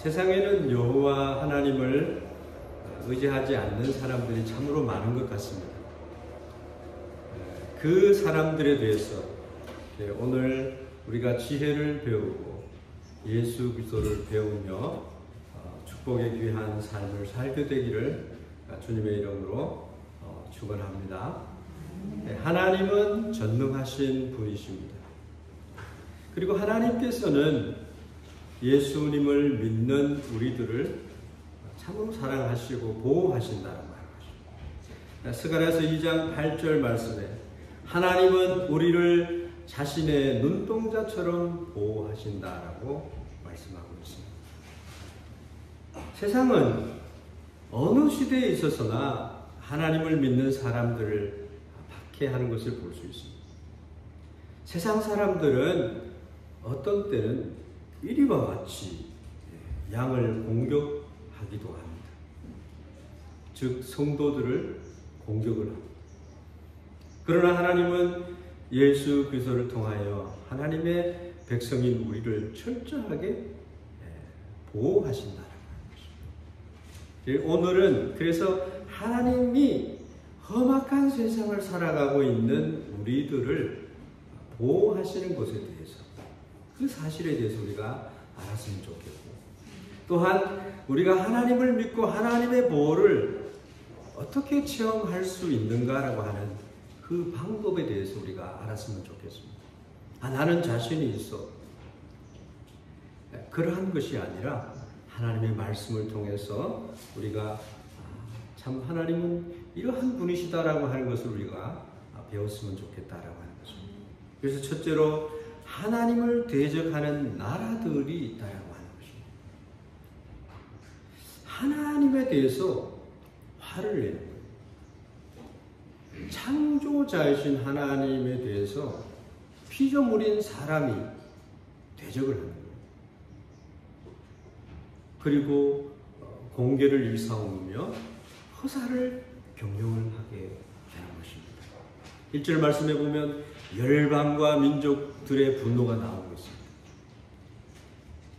세상에는 여호와 하나님을 의지하지 않는 사람들이 참으로 많은 것 같습니다. 그 사람들에 대해서 오늘 우리가 지혜를 배우고 예수 그리스도를 배우며 축복의 귀한 삶을 살게 되기를 주님의 이름으로 축원합니다. 하나님은 전능하신 분이십니다. 그리고 하나님께서는 예수님을 믿는 우리들을 참으로 사랑하시고 보호하신다는 말입니다. 스가랴서 2장 8절 말씀에 하나님은 우리를 자신의 눈동자처럼 보호하신다라고 말씀하고 있습니다. 세상은 어느 시대에 있어서나 하나님을 믿는 사람들을 박해하는 것을 볼 수 있습니다. 세상 사람들은 어떤 때는 이리와 같이 양을 공격하기도 합니다. 즉 성도들을 공격을 합니다. 그러나 하나님은 예수 그리스도를 통하여 하나님의 백성인 우리를 철저하게 보호하신다는 것입니다. 오늘은 그래서 하나님이 험악한 세상을 살아가고 있는 우리들을 보호하시는 것에 대해서 그 사실에 대해서 우리가 알았으면 좋겠고, 또한 우리가 하나님을 믿고 하나님의 보호를 어떻게 체험할 수 있는가라고 하는 그 방법에 대해서 우리가 알았으면 좋겠습니다. 나는 자신이 있어. 그러한 것이 아니라 하나님의 말씀을 통해서 우리가 참 하나님은 이러한 분이시다라고 하는 것을 우리가 배웠으면 좋겠다라고 하는 것입니다. 그래서 첫째로 하나님을 대적하는 나라들이 있다라고 하는 것입니다. 하나님에 대해서 화를 내는 거예요. 창조자이신 하나님에 대해서 피조물인 사람이 대적을 하는 거예요. 그리고 공개를 일삼으며 허사를 경영을 하게 되는 것입니다. 1절 말씀에 보면 열방과 민족들의 분노가 나오고 있습니다.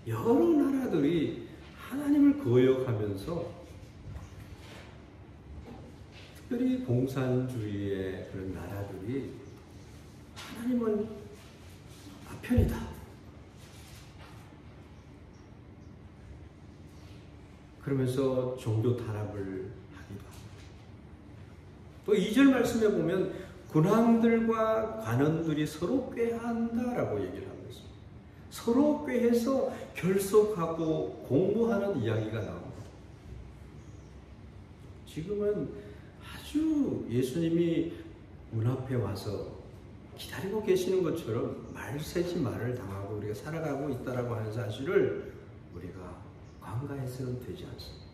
여러 나라들이 하나님을 거역하면서 특별히 공산주의의 그런 나라들이 하나님은 아편이다, 그러면서 종교 탄압을 하기도 합니다. 또 2절 말씀에 보면 군왕들과 관원들이 서로 꾀한다라고 얘기를 하고 있습니다. 서로 꾀해서 결속하고 공모하는 이야기가 나옵니다. 지금은 아주 예수님이 문 앞에 와서 기다리고 계시는 것처럼 말세지 말을 당하고 우리가 살아가고 있다라고 하는 사실을 우리가 간과해서는 되지 않습니다.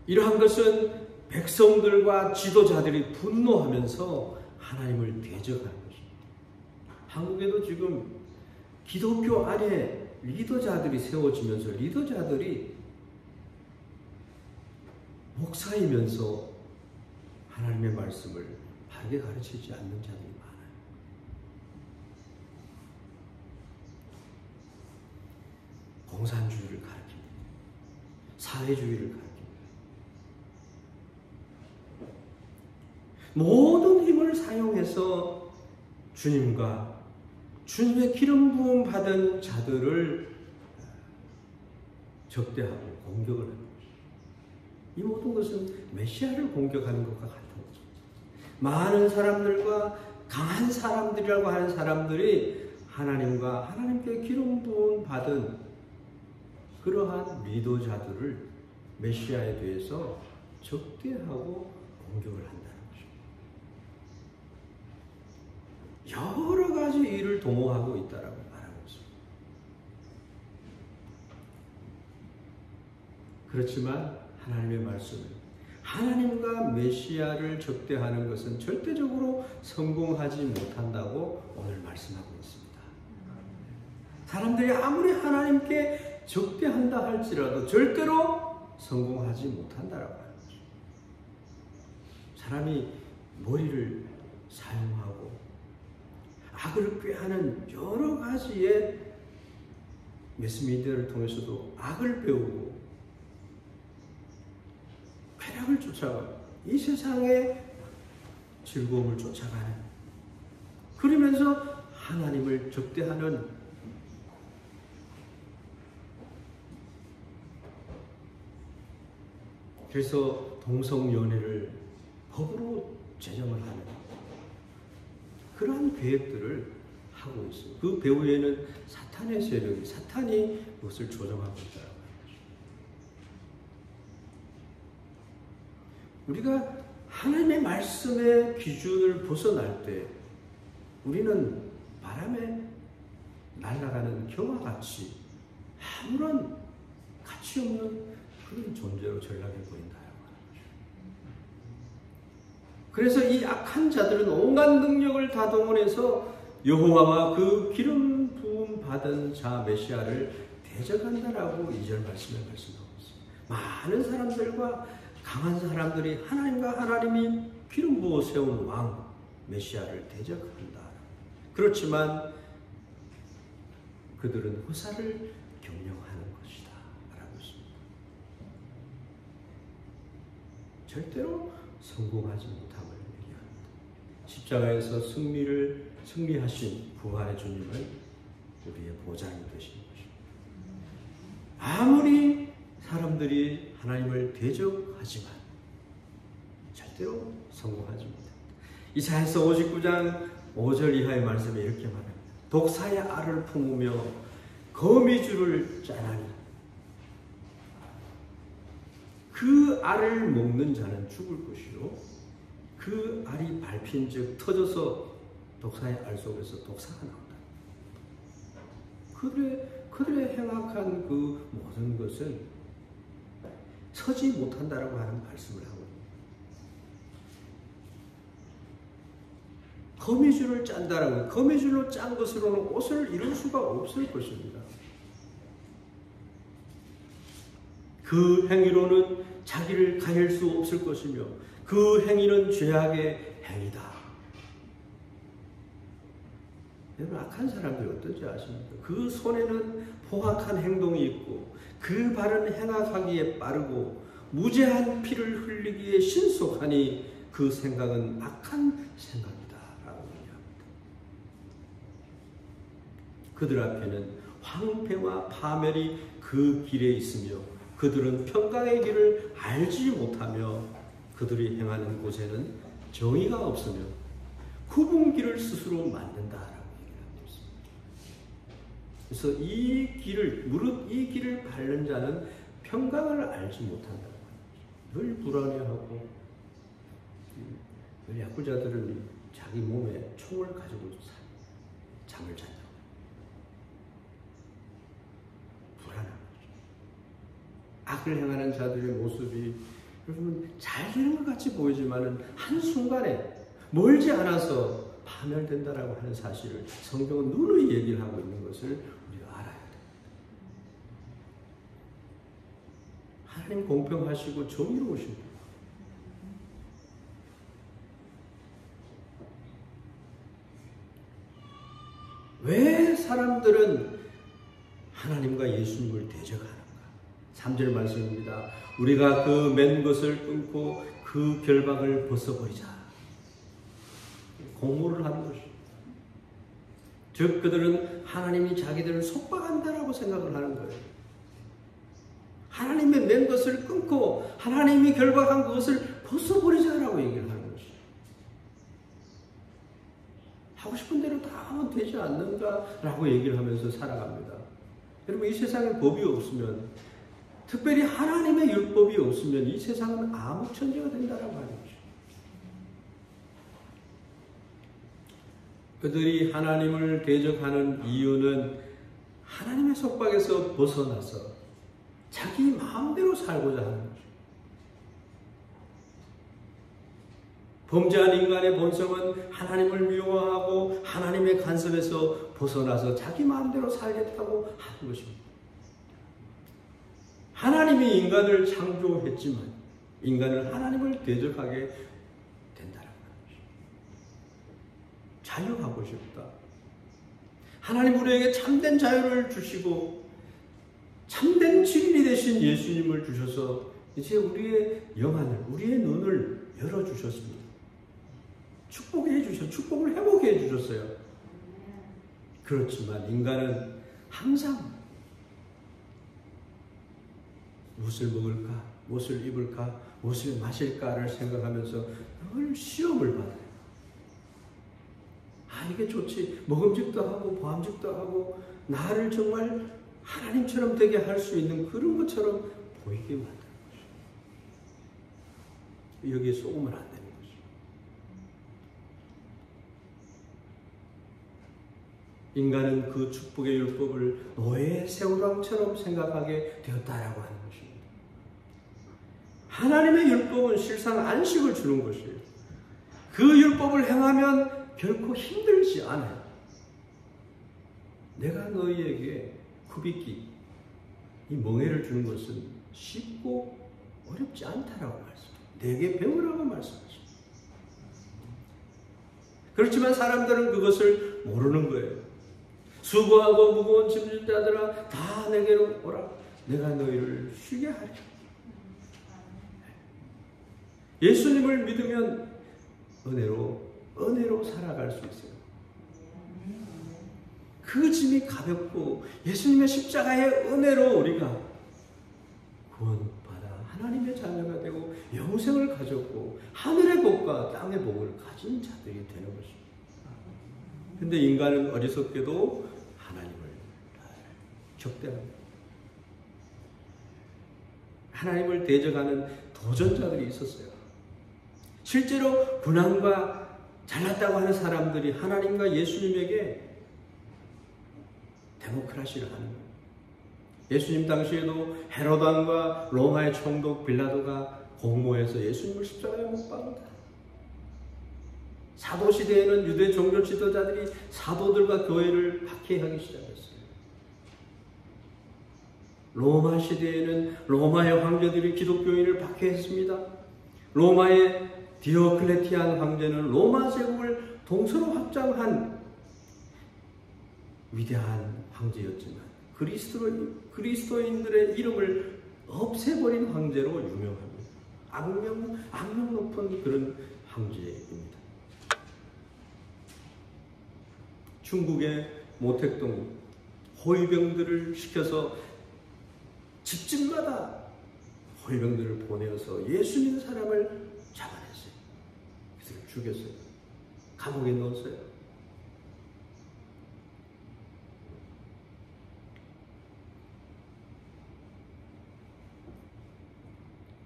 이러한 것은 백성들과 지도자들이 분노하면서 하나님을 대적하는 것입니다. 한국에도 지금 기독교 안에 리더자들이 세워지면서 리더자들이 목사이면서 하나님의 말씀을 바르게 가르치지 않는 자들이 많아요. 공산주의를 가르칩니다. 사회주의를 가르칩니다. 모든 힘을 사용해서 주님과 주님의 기름 부음 받은 자들을 적대하고 공격을 하는 것입니다. 이 모든 것은 메시아를 공격하는 것과 같은 거죠. 많은 사람들과 강한 사람들이라고 하는 사람들이 하나님과 하나님께 기름 부음 받은 그러한 리더자들을 메시아에 대해서 적대하고 공격을 한다는 것입니다. 여러 가지 일을 도모하고 있다라고 말하고 있습니다. 그렇지만 하나님의 말씀은 하나님과 메시아를 적대하는 것은 절대적으로 성공하지 못한다고 오늘 말씀하고 있습니다. 사람들이 아무리 하나님께 적대한다 할지라도 절대로 성공하지 못한다라고 하는 거죠. 사람이 머리를 사용하고 악을 꾀하는 여러 가지의 매스미디어를 통해서도 악을 배우고 쾌락을 쫓아가고 이 세상의 즐거움을 쫓아가는, 그러면서 하나님을 적대하는, 그래서 동성연애를 법으로 제정을 하는 그러한 계획들을 하고 있어요. 그 배후에는 사탄의 세력이, 사탄이 그것을 조정하고 있다는 거죠. 우리가 하나님의 말씀의 기준을 벗어날 때 우리는 바람에 날아가는 겨와 같이 아무런 가치 없는 그런 존재로 전락해 보인다라고 하는 거죠. 그래서 이 악한 자들은 온갖 능력을 다 동원해서 여호와와 그 기름 부음 받은 자 메시아를 대적한다라고 2절 말씀에 말씀하고 있습니다. 많은 사람들과 강한 사람들이 하나님과 하나님이 기름 부어 세운 왕 메시아를 대적한다. 그렇지만 그들은 허사를 경영하는 것이다 라고 했습니다. 절대로 성공하지 못함을 얘기합니다. 십자가에서 승리하신 부활의 주님은 우리의 보장이 되신 것입니다. 아무리 사람들이 하나님을 대적하지만 절대로 성공하지 못합니다. 이사야서 59장 5절 이하의 말씀에 이렇게 말합니다. 독사의 알을 품으며 거미줄을 짜나니 그 알을 먹는 자는 죽을 것이요 그 알이 밟힌 즉 터져서 독사의 알 속에서 독사가 나온다. 그들의 행악한 그 모든 것은 서지 못한다라고 하는 말씀을 하고 있습니다. 거미줄을 짠다라고, 거미줄로 짠 것으로는 옷을 이룰 수가 없을 것입니다. 그 행위로는 자기를 가릴 수 없을 것이며 그 행위는 죄악의 행위다. 여러분, 악한 사람들이 어떤지 아십니까? 그 손에는 포악한 행동이 있고 그 발은 행악하기에 빠르고 무죄한 피를 흘리기에 신속하니 그 생각은 악한 생각이다 라고 얘기합니다. 그들 앞에는 황폐와 파멸이 그 길에 있으며 그들은 평강의 길을 알지 못하며 그들이 행하는 곳에는 정의가 없으며 굽은 길을 스스로 만든다라고 얘기하고 있습니다. 그래서 이 길을, 무릇 이 길을 밟는 자는 평강을 알지 못한다고 합니다. 늘 불안해하고, 야구자들은 자기 몸에 총을 가지고 잠을 잔다고. 불안한 거죠. 악을 행하는 자들의 모습이 여러분 잘 되는 것 같이 보이지만은 한순간에 멀지 않아서 파멸된다라고 하는 사실을 성경은 누누이 얘기를 하고 있는 것을 우리가 알아야 됩니다. 하나님 공평하시고 정의로우십니다. 왜 사람들은 하나님과 예수님을 대적하는가? 3절 말씀입니다. 우리가 그 맨 것을 끊고 그 결박을 벗어버리자. 공모를 하는 것이죠. 즉 그들은 하나님이 자기들을 속박한다라고 생각을 하는 거예요. 하나님의 맨 것을 끊고 하나님이 결박한 그것을 벗어버리자라고 얘기를 하는 것이죠. 하고 싶은 대로 다 하면 되지 않는가라고 얘기를 하면서 살아갑니다. 여러분, 이 세상에 법이 없으면, 특별히 하나님의 율법이 없으면 이 세상은 암흑천지가 된다라고 하는 거죠. 그들이 하나님을 대적하는 이유는 하나님의 속박에서 벗어나서 자기 마음대로 살고자 하는 거죠. 범죄한 인간의 본성은 하나님을 미워하고 하나님의 간섭에서 벗어나서 자기 마음대로 살겠다고 하는 것입니다. 하나님이 인간을 창조했지만 인간은 하나님을 대적하게 된다는 거죠. 자유하고 싶다. 하나님 우리에게 참된 자유를 주시고 참된 진리 되신 예수님을 주셔서 이제 우리의 영안을, 우리의 눈을 열어주셨습니다. 축복해 주셔서, 축복을 회복해 주셨어요. 그렇지만 인간은 항상 무엇을 먹을까, 무엇을 입을까, 무엇을 마실까를 생각하면서 늘 시험을 받아요. 아, 이게 좋지. 먹음직도 하고 보암직도 하고 나를 정말 하나님처럼 되게 할 수 있는 그런 것처럼 보이게 만드는 것이죠. 여기에 속으면 안 되는 것이죠. 인간은 그 축복의 율법을 노예의 새우랑처럼 생각하게 되었다라고 하는 것입니다. 하나님의 율법은 실상 안식을 주는 것이에요. 그 율법을 행하면 결코 힘들지 않아요. 내가 너희에게 쿠비기, 이 멍에를 주는 것은 쉽고 어렵지 않다라고 말씀합니다. 내게 배우라고 말씀하십니다. 그렇지만 사람들은 그것을 모르는 거예요. 수고하고 무거운 짐진 자들아 다 내게로 오라. 내가 너희를 쉬게 하리라. 예수님을 믿으면 은혜로 살아갈 수 있어요. 그 짐이 가볍고 예수님의 십자가의 은혜로 우리가 구원받아 하나님의 자녀가 되고 영생을 가졌고 하늘의 복과 땅의 복을 가진 자들이 되는 것입니다. 그런데 인간은 어리석게도 하나님을 적대합니다. 하나님을 대적하는 도전자들이 있었어요. 실제로 고난과 잘났다고 하는 사람들이 하나님과 예수님에게 데모크라시를 하는 거예요. 예수님 당시에도 헤롯 왕과 로마의 총독 빌라도가 공모해서 예수님을 십자가에 못 박는다. 사도 시대에는 유대 종교 지도자들이 사도들과 교회를 박해하기 시작했어요. 로마 시대에는 로마의 황제들이 기독교인을 박해했습니다. 로마의 디오클레티안 황제는 로마 제국을 동서로 확장한 위대한 황제였지만 그리스도인들의 이름을 없애버린 황제로 유명합니다. 악명 높은 그런 황제입니다. 중국의 모택동 호위병들을 시켜서 집집마다 호위병들을 보내어서 예수 믿는 사람을 잡아냈어요. 그래서 죽였어요. 감옥에 넣었어요.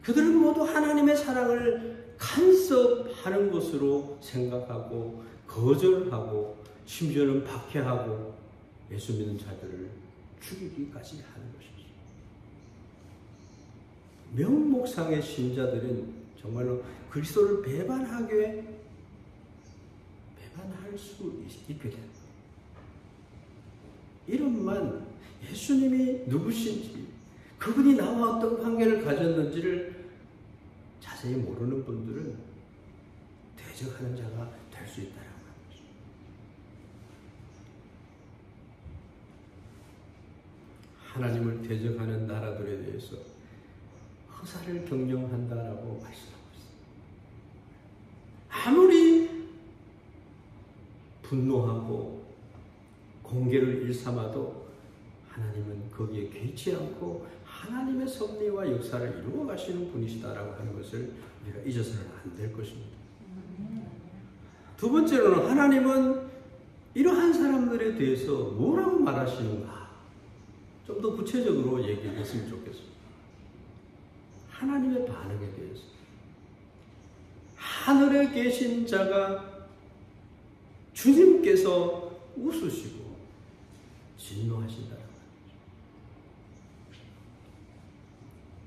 그들은 모두 하나님의 사랑을 간섭하는 것으로 생각하고 거절하고 심지어는 박해하고 예수 믿는 자들을 죽이기까지 하는 것이죠. 명목상의 신자들은 정말로 그리스도를 배반할 수 있게 됩니다. 이름만 예수님이 누구신지 그분이 나와 어떤 관계를 가졌는지를 자세히 모르는 분들은 대적하는 자가 될 수 있다라고 하는 것입니다. 하나님을 대적하는 나라들에 대해서 허사를 경영한다라고 말씀하고 있습니다. 아무리 분노하고 공개를 일삼아도 하나님은 거기에 개의치 않고 하나님의 섭리와 역사를 이루어 가시는 분이시다라고 하는 것을 우리가 잊어서는 안 될 것입니다. 두 번째로는 하나님은 이러한 사람들에 대해서 뭐라고 말하시는가? 좀 더 구체적으로 얘기했으면 좋겠습니다. 하나님의 반응에 대해서. 하늘에 계신 자가 주님께서 웃으시고 진노하신다라고 합니다.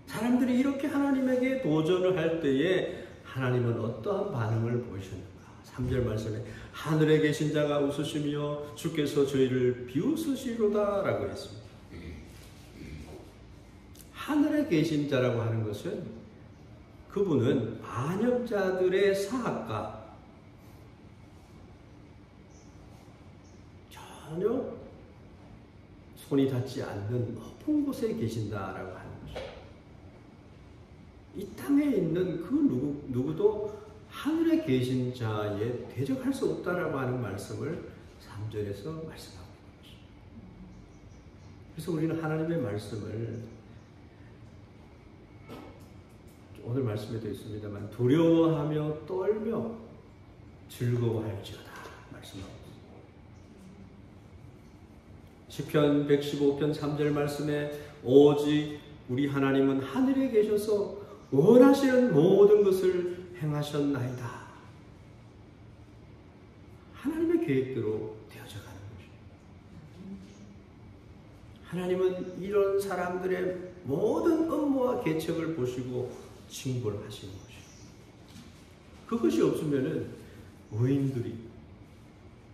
사람들이 이렇게 하나님에게 도전을 할 때에 하나님은 어떠한 반응을 보이셨는가? 3절 말씀에 하늘에 계신 자가 웃으시며 주께서 저희를 비웃으시로다 라고 했습니다. 하늘에 계신 자라고 하는 것은 그분은 반역자들의 사악과 전혀 손이 닿지 않는 높은 곳에 계신다라고 하는 것입니다. 이 땅에 있는 그 누구도 하늘에 계신 자에 대적할 수 없다라고 하는 말씀을 3절에서 말씀하고 있는 것입니다. 그래서 우리는 하나님의 말씀을 오늘 말씀에도 있습니다만 두려워하며 떨며 즐거워할지어다 말씀하고 있습니다. 시편 115편 3절 말씀에 오직 우리 하나님은 하늘에 계셔서 원하시는 모든 것을 행하셨나이다. 하나님의 계획대로 되어져 가는 것입니다. 하나님은 이런 사람들의 모든 업무와 계책을 보시고 징벌하시는 것입니다. 그것이 없으면은 의인들이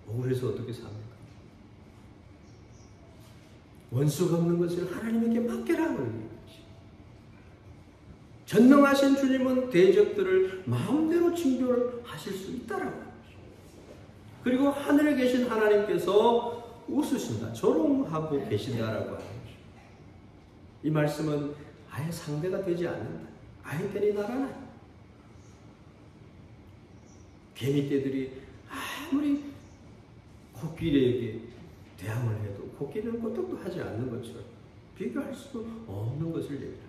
억울해서 어떻게 삽니까? 원수가 없는 것을 하나님에게 맡겨라 그러는 것이. 전능하신 주님은 대적들을 마음대로 징벌하실 수 있다라고 하는 것입니다. 그리고 하늘에 계신 하나님께서 웃으신다, 조롱하고 계신다라고 하는 것입니다. 이 말씀은 아예 상대가 되지 않는다. 아예 때리 날아나. 개미떼들이 아무리 코끼리에게 대항을 해도 코끼리는 끄떡도 하지 않는 것처럼 비교할 수 없는 것을 얘기합니다.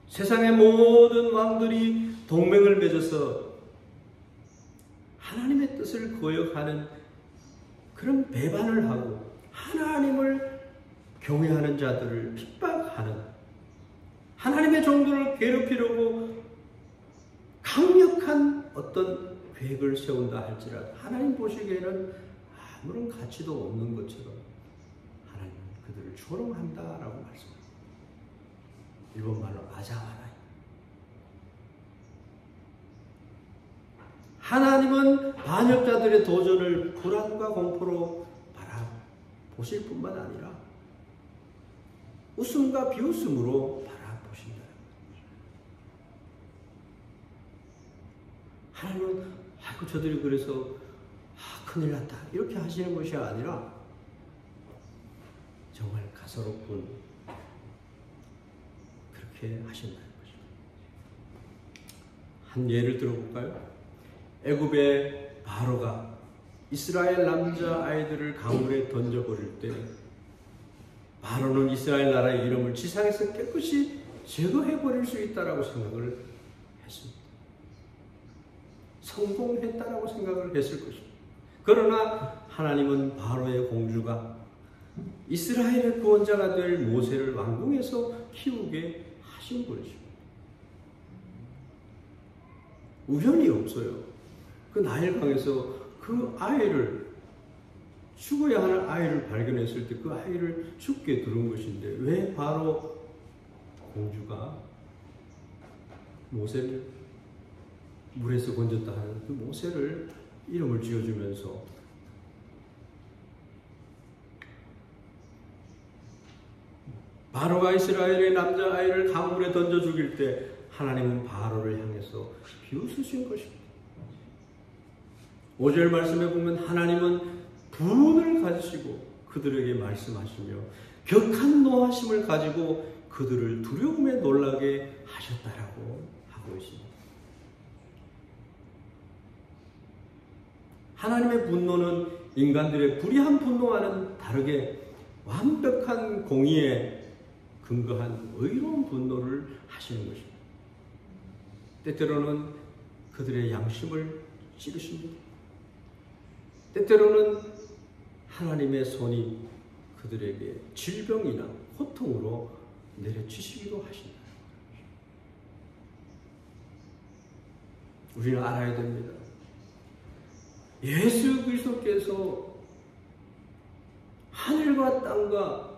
세상의 모든 왕들이 동맹을 맺어서 하나님의 뜻을 거역하는 그런 배반을 하고 하나님을 경외하는 자들을 핍박하는 하나님의 종들을 괴롭히려고 강력한 어떤 계획을 세운다 할지라도 하나님 보시기에는 아무런 가치도 없는 것처럼 하나님은 그들을 조롱한다라고 말씀합니다. 일본말로 아자와라이. 하나님은 반역자들의 도전을 불안과 공포로 바라보실 뿐만 아니라 웃음과 비웃음으로 바라보신다. 하나님은 아이고 저들이 그래서 큰일 났다 이렇게 하시는 것이 아니라 정말 가소롭군 그렇게 하신다는 것입니다. 한 예를 들어볼까요? 애굽의 바로가 이스라엘 남자 아이들을 강물에 던져버릴 때 바로는 이스라엘 나라의 이름을 지상에서 깨끗이 제거해버릴 수 있다라고 생각을 했습니다. 성공했다라고 생각을 했을 것입니다. 그러나 하나님은 바로의 공주가 이스라엘의 구원자가 될 모세를 왕궁에서 키우게 하신 것입니다. 우연이 없어요. 그 나일강에서 그 아이를 죽어야 하는 아이를 발견했을 때 그 아이를 죽게 두른 것인데 왜 바로 공주가 모세를 물에서 건졌다 하는 그 모세를 이름을 지어주면서 바로가 이스라엘의 남자아이를 강물에 던져 죽일 때 하나님은 바로를 향해서 비웃으신 것입니다. 5절 말씀에 보면 하나님은 분을 가지시고 그들에게 말씀하시며 격한 노하심을 가지고 그들을 두려움에 놀라게 하셨다라고 하고 있습니다. 하나님의 분노는 인간들의 불의한 분노와는 다르게 완벽한 공의에 근거한 의로운 분노를 하시는 것입니다. 때때로는 그들의 양심을 찌르십니다. 때때로는 하나님의 손이 그들에게 질병이나 고통으로 내려치시기도 하신다. 우리는 알아야 됩니다. 예수 그리스도께서 하늘과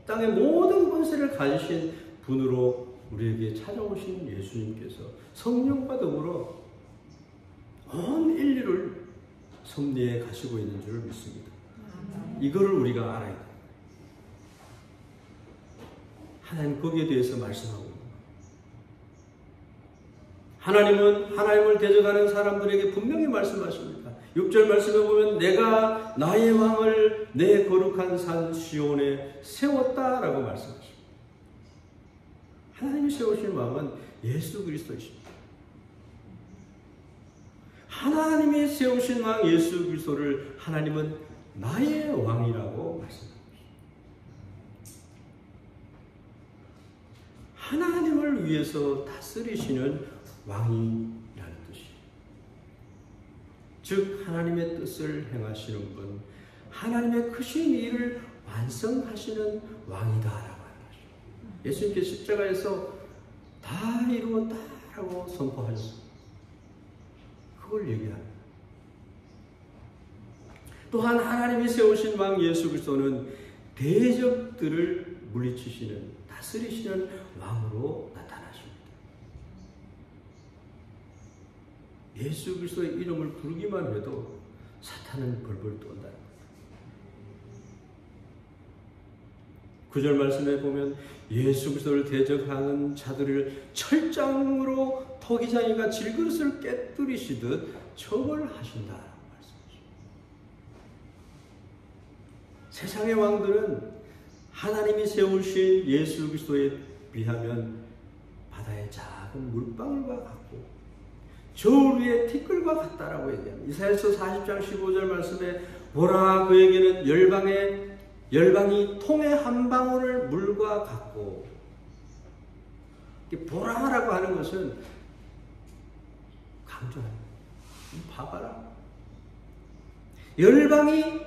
땅의 모든 권세를 가지신 분으로 우리에게 찾아오신 예수님께서 성령과 더불어 온 인류를 섭리해 가시고 있는 줄 믿습니다. 이거를 우리가 알아야 됩니다. 하나님 거기에 대해서 말씀하고 있습니다. 하나님은 하나님을 대적하는 사람들에게 분명히 말씀하십니다. 6절 말씀에 보면 내가 나의 왕을 내 거룩한 산 시온에 세웠다라고 말씀하십니다. 하나님이 세우신 왕은 예수 그리스도이십니다. 하나님이 세우신 왕 예수 그리스도를 하나님은 나의 왕이라고 말씀합니다. 하나님을 위해서 다스리시는 왕이라는 뜻이에요. 즉 하나님의 뜻을 행하시는 분, 하나님의 크신 일을 완성하시는 왕이다라고 하는 것이죠. 예수님께서 십자가에서 다 이루었다라고 선포하셨습니다. 그걸 얘기합니다. 또한 하나님이 세우신 왕 예수 그리스도는 대적들을 물리치시는, 다스리시는 왕으로 나타나십니다. 예수 그리스도의 이름을 부르기만 해도 사탄은 벌벌 떤다는 겁니다. 9절 말씀에 보면 예수 그리스도를 대적하는 자들을 철장으로 토기장이가 질그릇을 깨뜨리시듯 처벌하신다라고 말씀하십니다. 세상의 왕들은 하나님이 세우신 예수 그리스도에 비하면 바다의 작은 물방울과 같고 저울 위의 티끌과 같다라고 얘기합니다. 이사야서 40장 15절 말씀에 보라 그에게는 열방이 통의 한 방울 물과 같고, 보라라고 하는 것은 강조합니다. 봐봐라. 열방이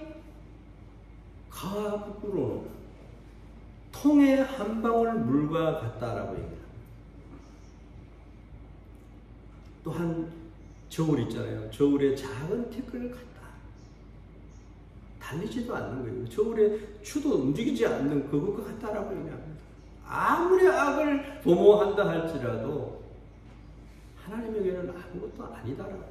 가부로 통의 한 방울 물과 같다라고 얘기합니다. 또한 저울 있잖아요. 저울에 작은 티끌 같다. 달리지도 않는 거예요. 저울에 추도 움직이지 않는 그것과 같다라고 얘기합니다. 아무리 악을 도모한다 할지라도 하나님에게는 아무것도 아니다라고.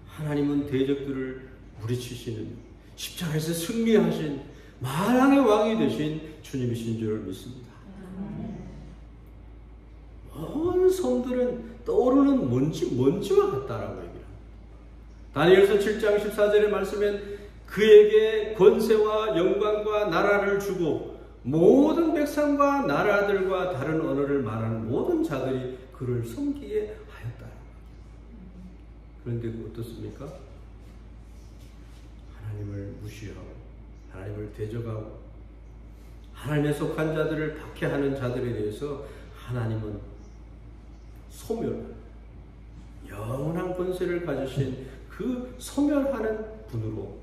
하나님은 대적들을 물리치시는, 십자가에서 승리하신 만왕의 왕이 되신 주님이신 줄 믿습니다. 온 성들은 떠오르는 먼지와 같다라고 얘기합니다. 다니엘서 7장 14절의 말씀엔 그에게 권세와 영광과 나라를 주고 모든 백성과 나라들과 다른 언어를 말하는 모든 자들이 그를 섬기게 하였다. 그런데 어떻습니까? 하나님을 무시하고 하나님을 대적하고 하나님에 속한 자들을 박해하는 자들에 대해서 하나님은 소멸, 영원한 권세를 가지신 그 소멸하는 분으로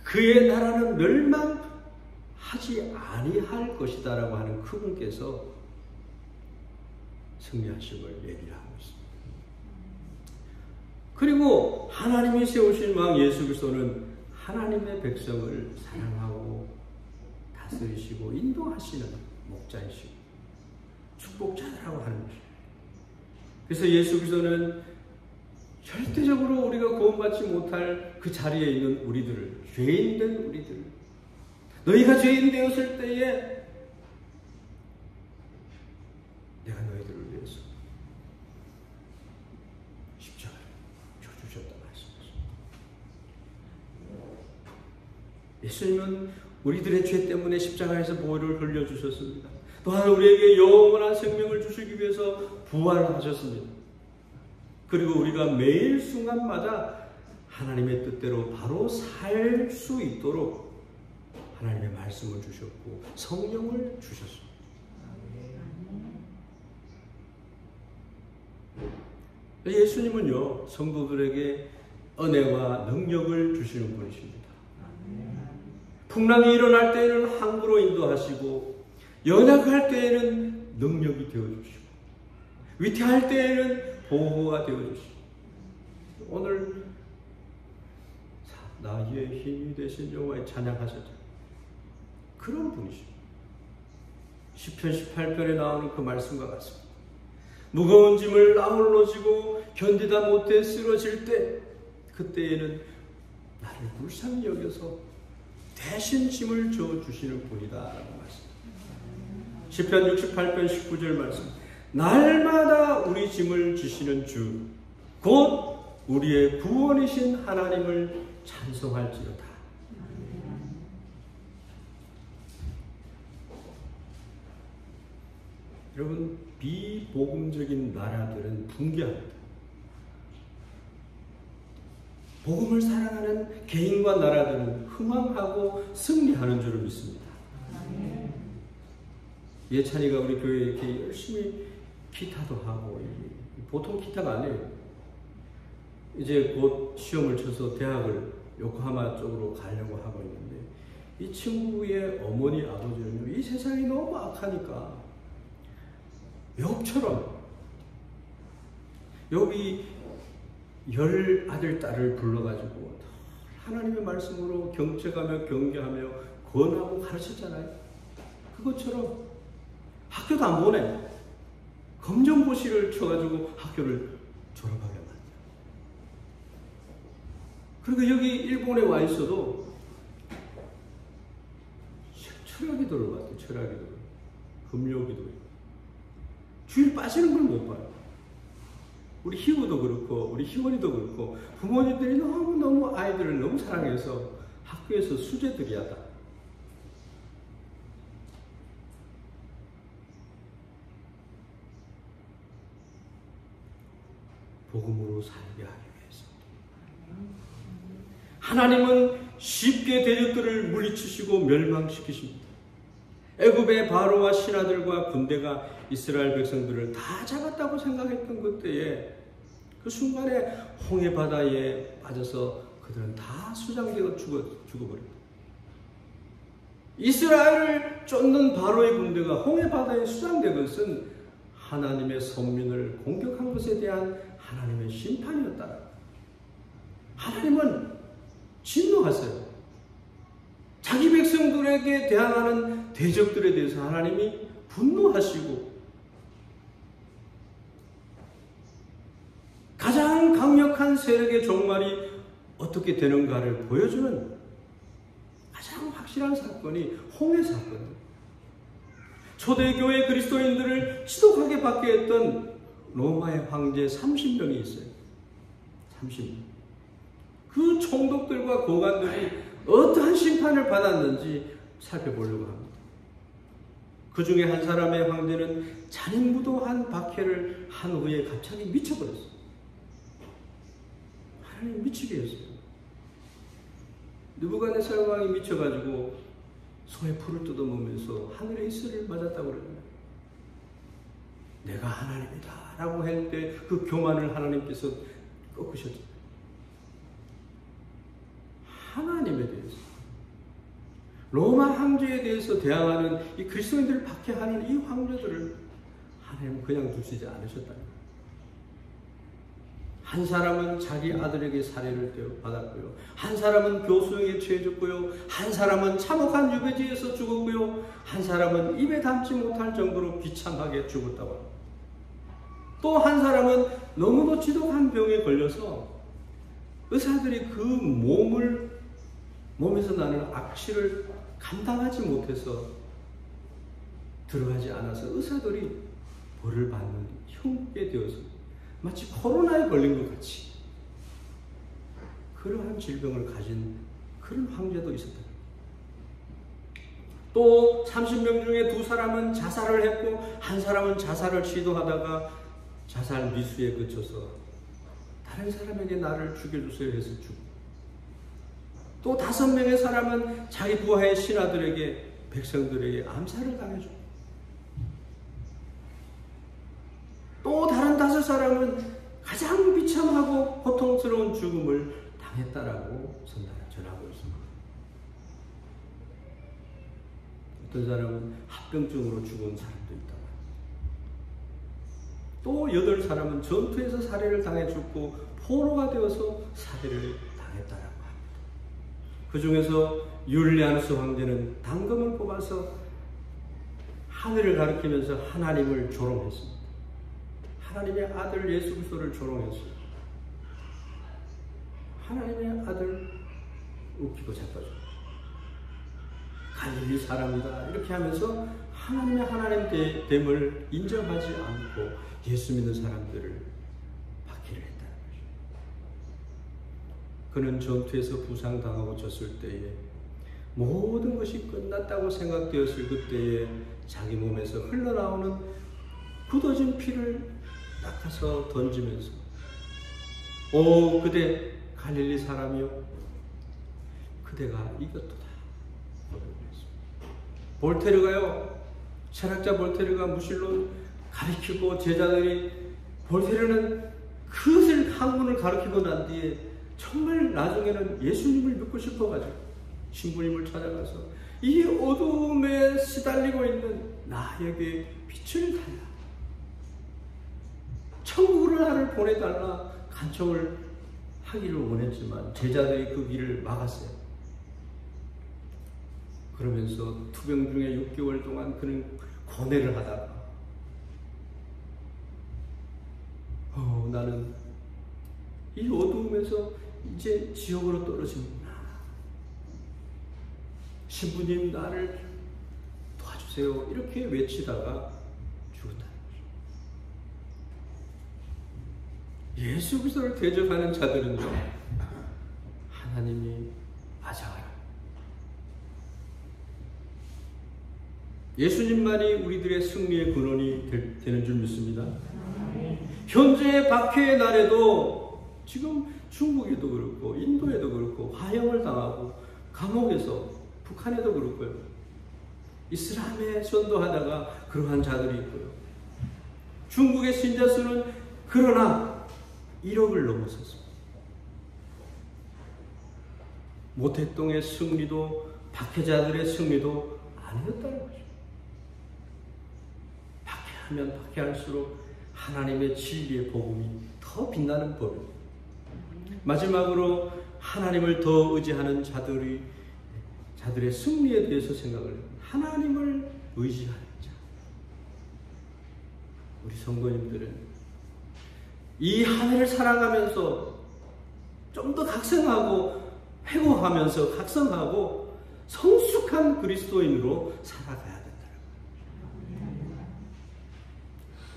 그의 나라는 멸망하지 아니할 것이다 라고 하는 그분께서 승리하심을 얘기를 하고 있습니다. 그리고 하나님이 세우신 왕 예수 그리스도는 하나님의 백성을 사랑하고 다스리시고 인도하시는 목자이시고 축복자라고 하는 것입니다. 그래서 예수 그리스도는 절대적으로 우리가 구원받지 못할 그 자리에 있는 우리들을, 죄인된 우리들을, 너희가 죄인 되었을 때에 내가 너희들을 위해서 십자가를 져주셨다 말씀하십니다. 예수님은 우리들의 죄 때문에 십자가에서 보혈을 흘려주셨습니다. 또한 우리에게 영원한 생명을 주시기 위해서 부활하셨습니다. 그리고 우리가 매일 순간마다 하나님의 뜻대로 바로 살 수 있도록 하나님의 말씀을 주셨고 성령을 주셨습니다. 예수님은요, 성도들에게 은혜와 능력을 주시는 분이십니다. 풍랑이 일어날 때에는 항구로 인도하시고 연약할 때에는 능력이 되어주시고 위태할 때에는 보호가 되어주시고 오늘 나의 힘이 되신 여호와의 찬양하셨죠. 그런 분이십니다. 시편 18편에 나오는 그 말씀과 같습니다. 무거운 짐을 나 홀로 지고 견디다 못해 쓰러질 때 그때에는 나를 불쌍히 여겨서 대신 짐을 져주시는 분이다 라고 말씀합니다. 시편 68편 19절 말씀, 날마다 우리 짐을 지시는 주 곧 우리의 구원이신 하나님을 찬송할지어다. 여러분, 비복음적인 나라들은 붕괴합니다. 복음을 사랑하는 개인과 나라들은 흥왕하고 승리하는 줄을 믿습니다. 예찬이가 우리 교회에 이렇게 열심히 기타도 하고, 보통 기타가 아니에요. 이제 곧 시험을 쳐서 대학을 요코하마 쪽으로 가려고 하고 있는데, 이 친구의 어머니 아버지는요, 이 세상이 너무 악하니까 욥처럼 욥이 10 아들 딸을 불러가지고 하나님의 말씀으로 경책하며 경계하며 권하고 가르쳤잖아요. 그것처럼 학교도 안 보내. 검정고시를 쳐가지고 학교를 졸업하게 만들어. 그리고 여기 일본에 와 있어도 철학기도를 봤대. 철학기도를. 금요기도. 주일 빠지는 걸 못 봐요. 우리 희우도 그렇고 우리 희원이도 그렇고 부모님들이 너무너무 아이들을 너무 사랑해서 학교에서 수제들이 하다. 복음으로 살게 하기 위해서. 하나님은 쉽게 대적들을 물리치시고 멸망시키십니다. 애굽의 바로와 신하들과 군대가 이스라엘 백성들을 다 잡았다고 생각했던 그때에 그 순간에 홍해 바다에 빠져서 그들은 다 수장되어 죽어버립니다. 이스라엘을 쫓는 바로의 군대가 홍해 바다에 수장된 것은 하나님의 선민을 공격한 것에 대한 하나님의 심판이었다. 하나님은 진노하세요. 자기 백성들에게 대항하는 대적들에 대해서 하나님이 분노하시고 가장 강력한 세력의 종말이 어떻게 되는가를 보여주는 가장 확실한 사건이 홍해 사건입니다. 초대교회 그리스도인들을 지독하게 받게 했던 로마의 황제 30명이 있어요. 30명. 그 총독들과 고관들이 어떠한 심판을 받았는지 살펴보려고 합니다. 그 중에 한 사람의 황제는 잔인무도한 박해를 한 후에 갑자기 미쳐버렸어요. 하나님 미치게 했어요. 느부갓네살 왕이 미쳐가지고 소의 풀을 뜯어먹으면서 하늘의 이슬을 맞았다고 그러잖아요. 내가 하나님이다 라고 할 때 그 교만을 하나님께서 꺾으셨죠. 하나님에 대해서, 로마 황제에 대해서 대항하는 이 그리스도인들을 박해하는 이 황제들을 하나님은 그냥 두시지 않으셨다. 한 사람은 자기 아들에게 살해를 받았고요. 한 사람은 교수형에 처해졌고요. 한 사람은 참혹한 유배지에서 죽었고요. 한 사람은 입에 담지 못할 정도로 비참하게 죽었다고 합니다. 또 한 사람은 너무도 지독한 병에 걸려서 의사들이 그 몸에서 나는 악취를 감당하지 못해서 들어가지 않아서 의사들이 벌을 받는 흉게 되어서 마치 코로나에 걸린 것 같이 그러한 질병을 가진 그런 황제도 있었다. 또 30명 중에 2사람은 자살을 했고 한 사람은 자살을 시도하다가 자살 미수에 그쳐서 다른 사람에게 나를 죽여주세요 해서 죽고, 또 5명의 사람은 자기 부하의 신하들에게 백성들에게 암살을 당해주고, 또 다른 5사람은 가장 비참하고 고통스러운 죽음을 당했다라고 전하고 있습니다. 어떤 사람은 합병증으로 죽은 사람도 있다고 합니다. 또 8사람은 전투에서 살해를 당해 죽고 포로가 되어서 살해를 당했다라고 합니다. 그 중에서 율리아누스 황제는 당금을 뽑아서 하늘을 가리키면서 하나님을 조롱했습니다. 하나님의 아들 예수 그리스도를 조롱했어요. 하나님의 아들 웃기고 자빠져. 갈릴리 사람이다 이렇게 하면서 하나님의 하나님됨을 인정하지 않고 예수 믿는 사람들을 박해를 했다는 거죠. 그는 전투에서 부상당하고 졌을 때에 모든 것이 끝났다고 생각되었을 그때에 자기 몸에서 흘러나오는 굳어진 피를 닦아서 던지면서 오 그대 갈릴리 사람이요 그대가 이겼도다. 볼테르가요, 철학자 볼테르가 무실로 가르치고 제자들이 볼테르는 그것을 학문을 가르치고 난 뒤에 정말 나중에는 예수님을 믿고 싶어가지고 신부님을 찾아가서 이 어둠에 시달리고 있는 나에게 빛을 달라, 천국으로 나를 보내달라 간청을 하기를 원했지만 제자들이 그 길을 막았어요. 그러면서 투병 중에 6개월 동안 그는 고뇌를 하다가 나는 이 어두움에서 이제 지옥으로 떨어지는구나. 신부님 나를 도와주세요. 이렇게 외치다가 죽었다는 거죠. 예수 그리스도를 대적하는 자들은요, 하나님이 맞아요. 예수님만이 우리들의 승리의 근원이 되는 줄 믿습니다. 현재의 박해의 날에도 지금 중국에도 그렇고 인도에도 그렇고 화형을 당하고 감옥에서 북한에도 그렇고요. 이슬람에 선도하다가 그러한 자들이 있고요. 중국의 신자 수는 그러나 1억을 넘어섰습니다. 모택동의 승리도 박해자들의 승리도 아니었다는 거죠. 박해하면 박해할수록 하나님의 진리의 복음이 더 빛나는 법입니다. 마지막으로 하나님을 더 의지하는 자들의 승리에 대해서 생각을 합니다. 하나님을 의지하는 자. 우리 성도님들은 이 한 해를 살아가면서 좀 더 각성하고 회고하면서 각성하고 성숙한 그리스도인으로 살아가야 된다.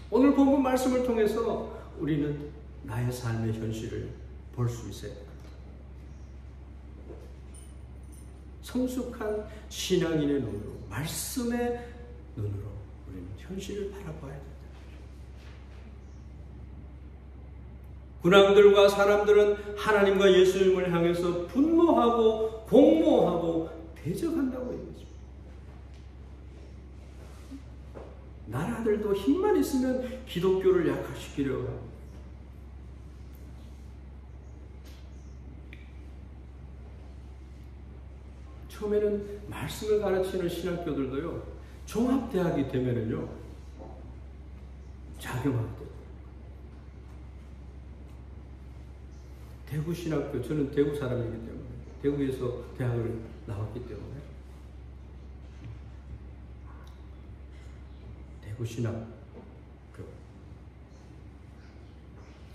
오늘 본문 말씀을 통해서 우리는 나의 삶의 현실을 볼 수 있어요. 성숙한 신앙인의 눈으로, 말씀의 눈으로 우리는 현실을 바라봐야 된다. 군왕들과 사람들은 하나님과 예수님을 향해서 분노하고 공모하고 대적한다고 얘기했습니다. 나라들도 힘만 있으면 기독교를 약화시키려고 합니다. 처음에는 말씀을 가르치는 신학교들도요, 종합대학이 되면은요, 자경하게 돼요. 대구신학교, 저는 대구 사람이기 때문에, 대구에서 대학을 나왔기 때문에, 대구신학교,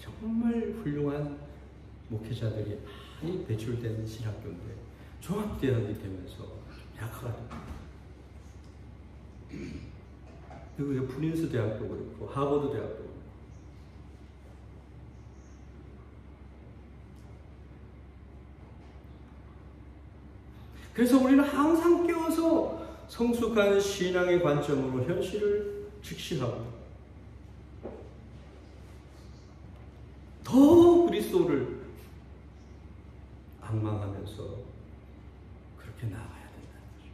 정말 훌륭한 목회자들이 많이 배출된 신학교인데, 종합대학이 되면서 약화가 됩니다. 그리고 프린스 대학도 그렇고 하버드 대학도 그렇고. 그래서 우리는 항상 깨어서 성숙한 신앙의 관점으로 현실을 직시하고 더 그리스도를 앙망하면서 그렇게 나아가야 된다는 거죠.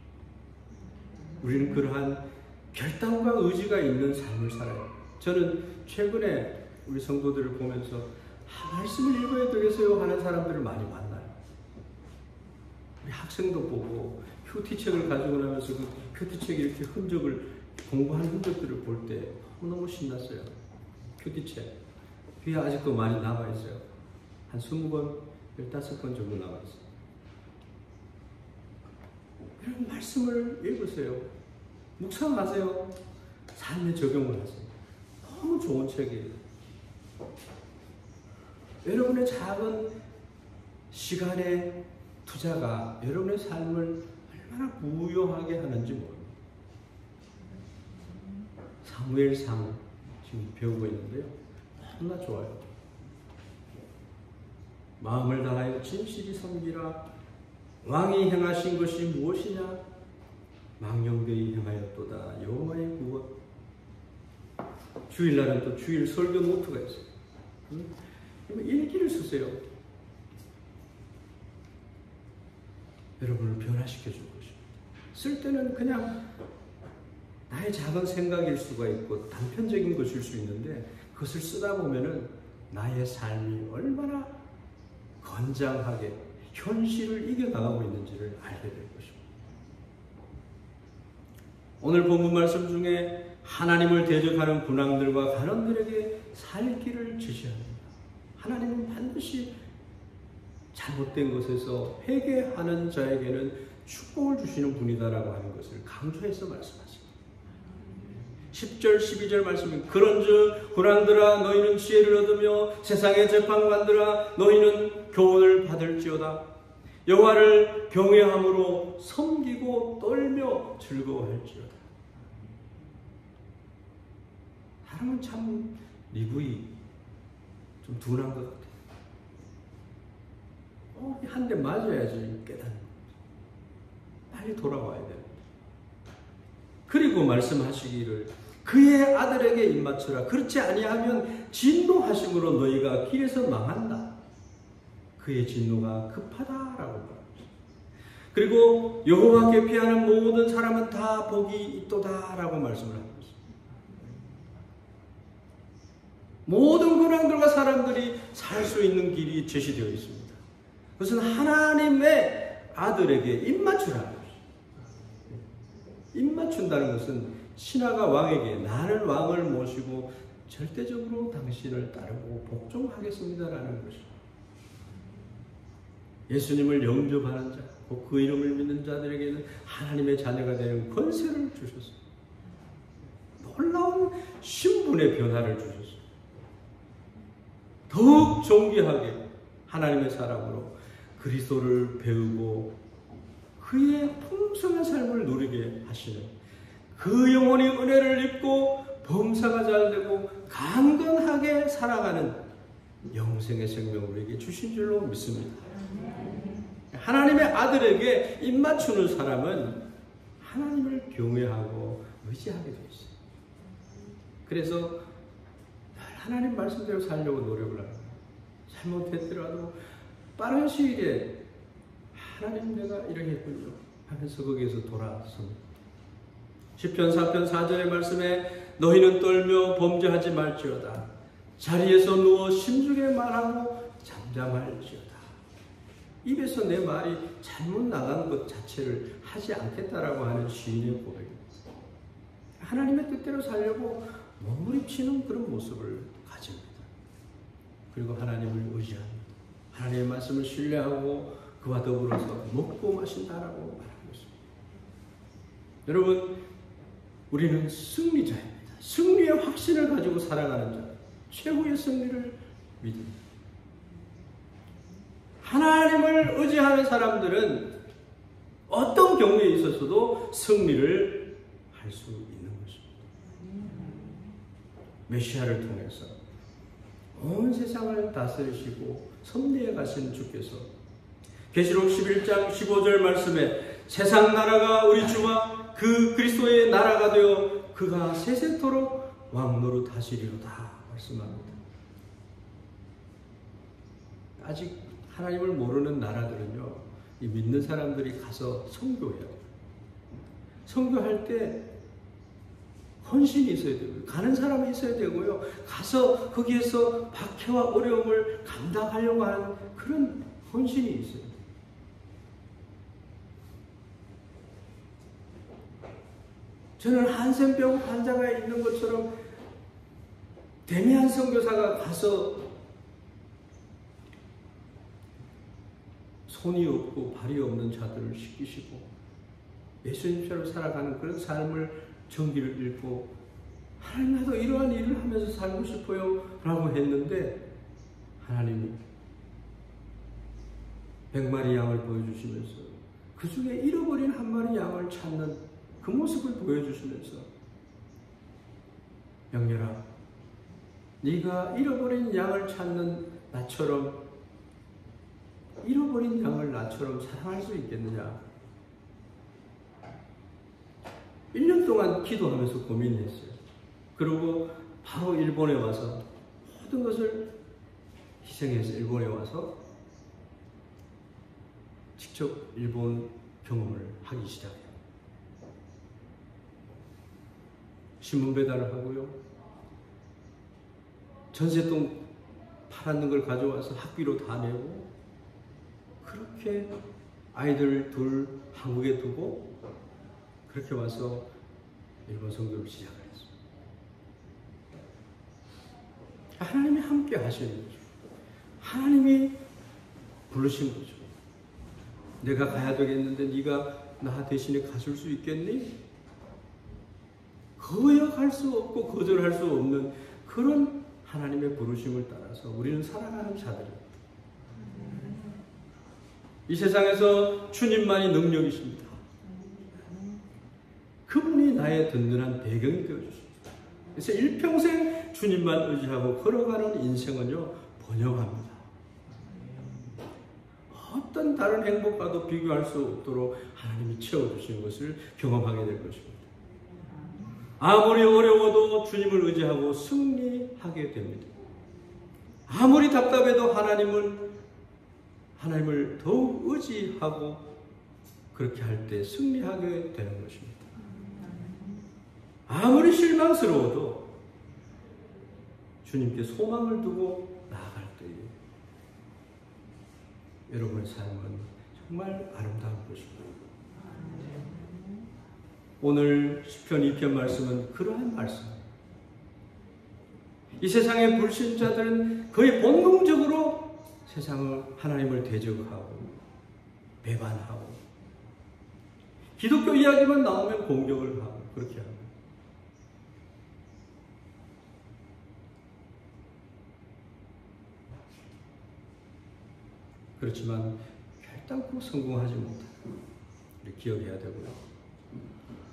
우리는 그러한 결단과 의지가 있는 삶을 살아요. 저는 최근에 우리 성도들을 보면서 말씀을 읽어야 되겠어요 하는 사람들을 많이 만나요. 우리 학생도 보고 큐티책을 가지고 나면서 그 큐티책에 이렇게 흔적을, 공부하는 흔적들을 볼 때 너무너무 신났어요. 큐티책. 뒤에 아직도 많이 남아있어요. 한 20권, 15권 정도 남아있어요. 이런 말씀을 읽으세요. 묵상하세요. 삶에 적용을 하세요. 너무 좋은 책이에요. 여러분의 작은 시간의 투자가 여러분의 삶을 얼마나 부유하게 하는지 모릅니다. 사무엘상 지금 배우고 있는데요. 너무나 좋아요. 마음을 다하여 진실이 섬기라. 왕이 행하신 것이 무엇이냐? 망령되이 행하였도다. 여호와의 구원. 주일날은 또 주일 설교 노트가 있어요. 일기를 쓰세요. 여러분을 변화시켜 줄 것입니다. 쓸 때는 그냥 나의 작은 생각일 수가 있고 단편적인 것일 수 있는데, 그것을 쓰다 보면은 나의 삶이 얼마나 건장하게 현실을 이겨나가고 있는지를 알게 될 것입니다. 오늘 본문 말씀 중에 하나님을 대적하는 군왕들과 간원들에게 살 길을 지시합니다. 하나님은 반드시 잘못된 것에서 회개하는 자에게는 축복을 주시는 분이다라고 하는 것을 강조해서 말씀하십니다. 10절 12절 말씀은 그런즉 군왕들아 너희는 지혜를 얻으며 세상의 재판관들아 너희는 교훈을 받을지어다. 여호와를 경외함으로 섬기고 떨며 즐거워할지어다. 사람은 참 미국이 좀 둔한 것 같아요. 한 대 맞아야지 깨닫는 거예요. 빨리 돌아와야 돼요. 그리고 말씀하시기를 그의 아들에게 입맞추라. 그렇지 아니하면 진노하심으로 너희가 길에서 망한다. 그의 진노가 급하다라고 말합니다. 그리고 여호와께 피하는 모든 사람은 다 복이 있도다라고 말씀을 합니다. 모든 군왕들과 사람들이 살 수 있는 길이 제시되어 있습니다. 그것은 하나님의 아들에게 입맞추라는 것입니다. 입맞춘다는 것은 신하가 왕에게 나는 왕을 모시고 절대적으로 당신을 따르고 복종하겠습니다라는 것입니다. 예수님을 영접하는 자, 그 이름을 믿는 자들에게는 하나님의 자녀가 되는 권세를 주셨습니다. 놀라운 신분의 변화를 주셨습니다. 더욱 존귀하게 하나님의 사람으로 그리스도를 배우고 그의 풍성한 삶을 누리게 하시는, 그 영혼이 은혜를 입고 범사가 잘되고 강건하게 살아가는 영생의 생명을 우리에게 주신 줄로 믿습니다. 하나님의 아들에게 입맞추는 사람은 하나님을 경외하고 의지하게 되어 있어요. 그래서 하나님 말씀대로 살려고 노력을 합니다. 잘못했더라도 빠른 시일에 하나님 내가 이렇게 했군요 하면서 거기에서 돌아섭니다. 시편 4편 4절의 말씀에 너희는 떨며 범죄하지 말지어다. 자리에서 누워 심중에 말하고 잠잠할지어다. 입에서 내 말이 잘못 나간 것 자체를 하지 않겠다라고 하는 시인의 고백입니다. 하나님의 뜻대로 살려고 몸부림치는 그런 모습을 가집니다. 그리고 하나님을 의지합니다. 하나님의 말씀을 신뢰하고 그와 더불어서 먹고 마신다라고 말하고 있습니다. 여러분, 우리는 승리자입니다. 승리의 확신을 가지고 살아가는 자, 최후의 승리를 믿습니다. 하나님을 의지하는 사람들은 어떤 경우에 있어서도 승리를 할 수 있는 것입니다. 메시아를 통해서 온 세상을 다스리시고 섭리해 가신 주께서 계시록 11장 15절 말씀에 세상 나라가 우리 주와 그 그리스도의 나라가 되어 그가 세세토록 왕노릇 하시리로다 말씀합니다. 아직 하나님을 모르는 나라들은요, 이 믿는 사람들이 가서 선교해요. 선교할 때 헌신이 있어야 되고요. 가는 사람이 있어야 되고요. 가서 거기에서 박해와 어려움을 감당하려고 하는 그런 헌신이 있어요. 저는 한센병 환자가 있는 것처럼 데미안 선교사가 가서 손이 없고 발이 없는 자들을 씻기시고 예수님처럼 살아가는 그런 삶을 정기를 잃고 하나님 나도 이러한 일을 하면서 살고 싶어요 라고 했는데 하나님이 100마리 양을 보여주시면서 그 중에 잃어버린 한 마리 양을 찾는 그 모습을 보여주시면서 영렬아 네가 잃어버린 양을 찾는 나처럼 잃어버린 양을 나처럼 사랑할 수 있겠느냐? 1년 동안 기도하면서 고민했어요. 그리고 바로 일본에 와서 모든 것을 희생해서 일본에 와서 직접 일본 경험을 하기 시작해요. 신문 배달을 하고요. 전세동 팔았는 걸 가져와서 학비로 다 내고, 그렇게 아이들 둘 한국에 두고 그렇게 와서 일본 선교를 시작을 했어요. 하나님이 함께 하시는 거죠. 하나님이 부르신 거죠. 내가 가야 되겠는데 네가 나 대신에 가줄 수 있겠니? 거역할 수 없고 거절할 수 없는 그런 하나님의 부르심을 따라서 우리는 살아가는 자들입니다. 이 세상에서 주님만이 능력이십니다. 그분이 나의 든든한 배경이 되어주십니다. 그래서 일평생 주님만 의지하고 걸어가는 인생은요, 번영합니다. 어떤 다른 행복과도 비교할 수 없도록 하나님이 채워주시는 것을 경험하게 될 것입니다. 아무리 어려워도 주님을 의지하고 승리하게 됩니다. 아무리 답답해도 하나님을 더욱 의지하고 그렇게 할 때 승리하게 되는 것입니다. 아무리 실망스러워도 주님께 소망을 두고 나아갈 때에 여러분의 삶은 정말 아름다운 것입니다. 오늘 시편 2편 말씀은 그러한 말씀입니다. 이 세상의 불신자들은 거의 본능적으로 하나님을 대적하고 배반하고 기독교 이야기만 나오면 공격을 하고 그렇게 합니다. 그렇지만 결단코 성공하지 못하고 기억해야 되고요.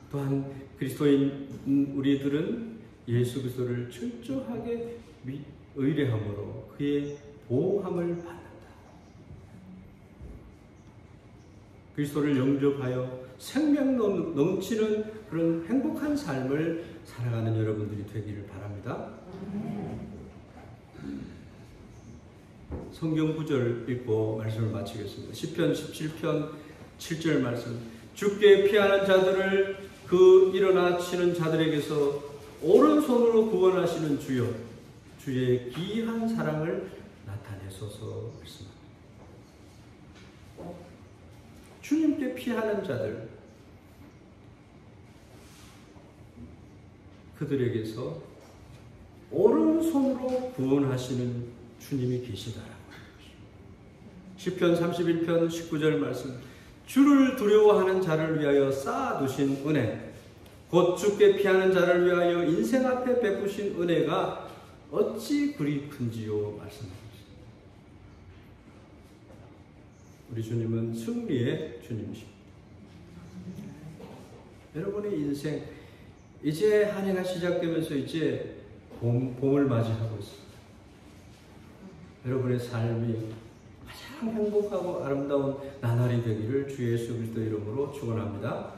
또한 그리스도인 우리들은 예수 그리스도를 철저하게 의뢰함으로 그의 보호함을 받는다. 그리스도를 영접하여 생명 넘치는 그런 행복한 삶을 살아가는 여러분들이 되기를 바랍니다. 성경 구절 읽고 말씀을 마치겠습니다. 시편 17편 7절 말씀. 주께 피하는 자들을 그 일어나 치는 자들에게서 오른손으로 구원하시는 주여, 주의 기이한 사랑을 나타내소서 말씀합니다. 주님께 피하는 자들, 그들에게서 오른손으로 구원하시는 주님이 계시다라고 합니다. 시편 31편 19절 말씀. 주를 두려워하는 자를 위하여 쌓아두신 은혜, 곧 주께 피하는 자를 위하여 인생 앞에 베푸신 은혜가 어찌 그리 큰지요 말씀합니다. 우리 주님은 승리의 주님이십니다. 여러분의 인생 이제 한 해가 시작되면서 이제 봄을 맞이하고 있습니다. 여러분의 삶이 가장 행복하고 아름다운 나날이 되기를 주 예수 그리스도 이름으로 축원합니다.